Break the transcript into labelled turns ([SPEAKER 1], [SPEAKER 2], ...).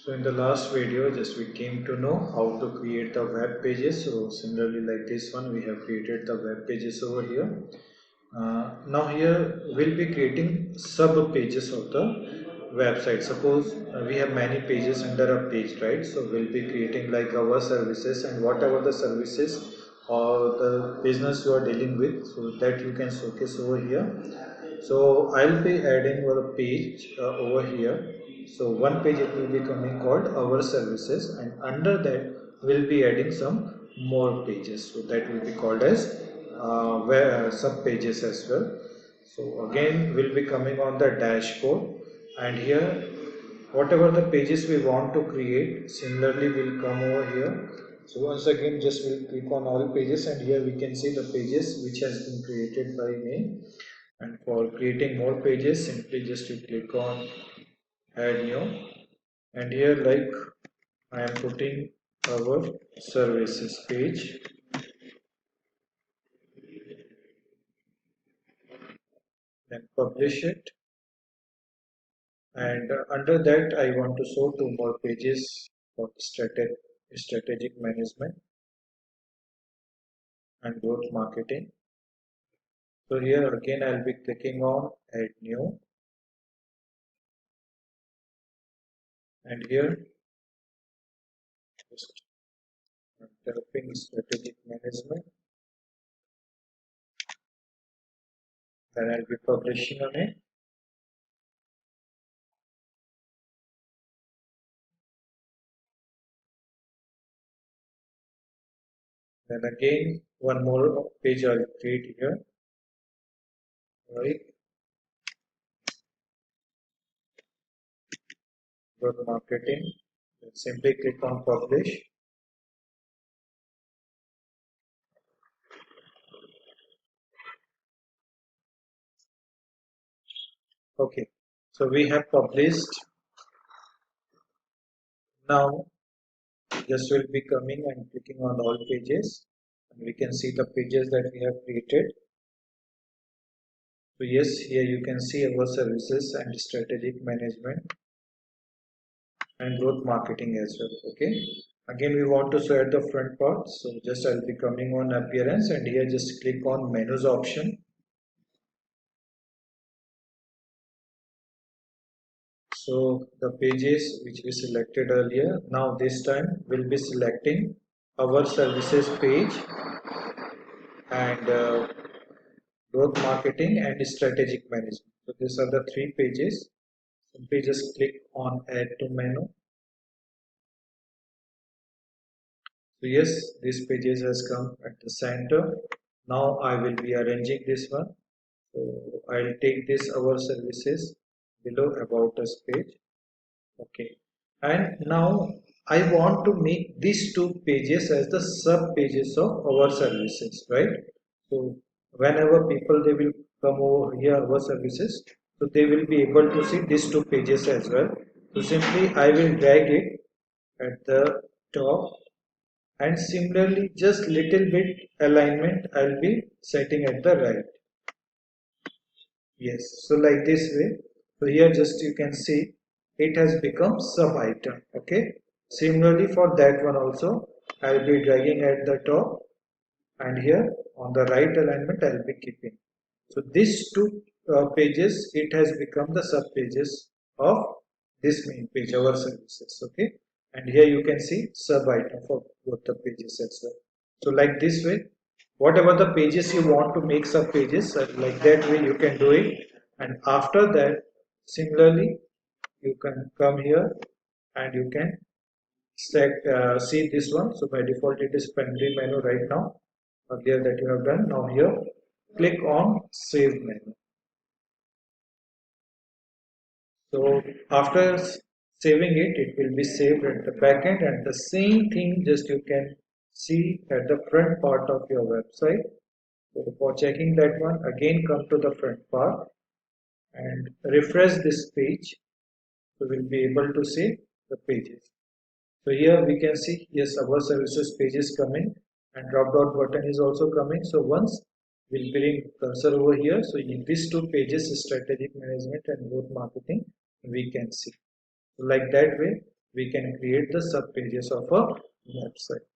[SPEAKER 1] So in the last video, just we came to know how to create the web pages. So similarly like this one, we have created the web pages over here. Now here we'll be creating sub pages of the website. Suppose we have many pages under a page, right? So we'll be creating like our services and whatever the services or the business you are dealing with, so that you can showcase over here. So I'll be adding a page over here. So one page it will be coming called our services, and under that we'll be adding some more pages. So that will be called as sub pages as well. So again we'll be coming on the dashboard, and here whatever the pages we want to create similarly will come over here. So once again just we'll click on all pages, and here we can see the pages which has been created by me. And for creating more pages, simply just you click on add new, and here like I am putting our services page, then publish it, and under that I want to show two more pages for strategic management and growth marketing. So here again I'll be clicking on add new, and here just typing strategic management, then I'll be publishing on it. Then again one more page I'll create here, right? Go to marketing, then simply click on publish. Okay, so we have published. Now just will be coming and clicking on all pages, and we can see the pages that we have created. So yes, here you can see our services and strategic management and growth marketing as well. Okay, again we want to show at the front part, so just I'll be coming on appearance, and here just click on menus option. So the pages which we selected earlier, now this time we'll be selecting our services page and growth marketing and strategic management. So these are the three pages. Simply just click on add to menu. So yes, this pages has come at the center. Now I will be arranging this one. So I'll take this our services below about us page. Okay, and now I want to make these two pages as the sub pages of our services, right? So whenever people they will come over here our services, so they will be able to see these two pages as well. So simply I will drag it at the top, and similarly just little bit alignment I'll be setting at the right. Yes, so like this way. So here just you can see it has become sub item. Okay, similarly for that one also I'll be dragging at the top, and here on the right alignment I'll be keeping. So these two pages it has become the sub pages of this main page our services. Okay, and here you can see sub item for both the pages as well. So like this way, whatever the pages you want to make sub pages, like that way you can do it. And after that similarly you can come here and you can see this one. So by default it is primary menu right now. Earlier that you have done, now here click on save menu. So after saving it, it will be saved at the back end, and the same thing just you can see at the front part of your website. So for checking that one, again come to the front part and refresh this page. So we'll be able to see the pages. So here we can see, yes, our services page is coming, and drop down button is also coming. So once we'll bring cursor over here, so in these two pages, strategic management and growth marketing, we can see. So like that way we can create the sub pages of a website.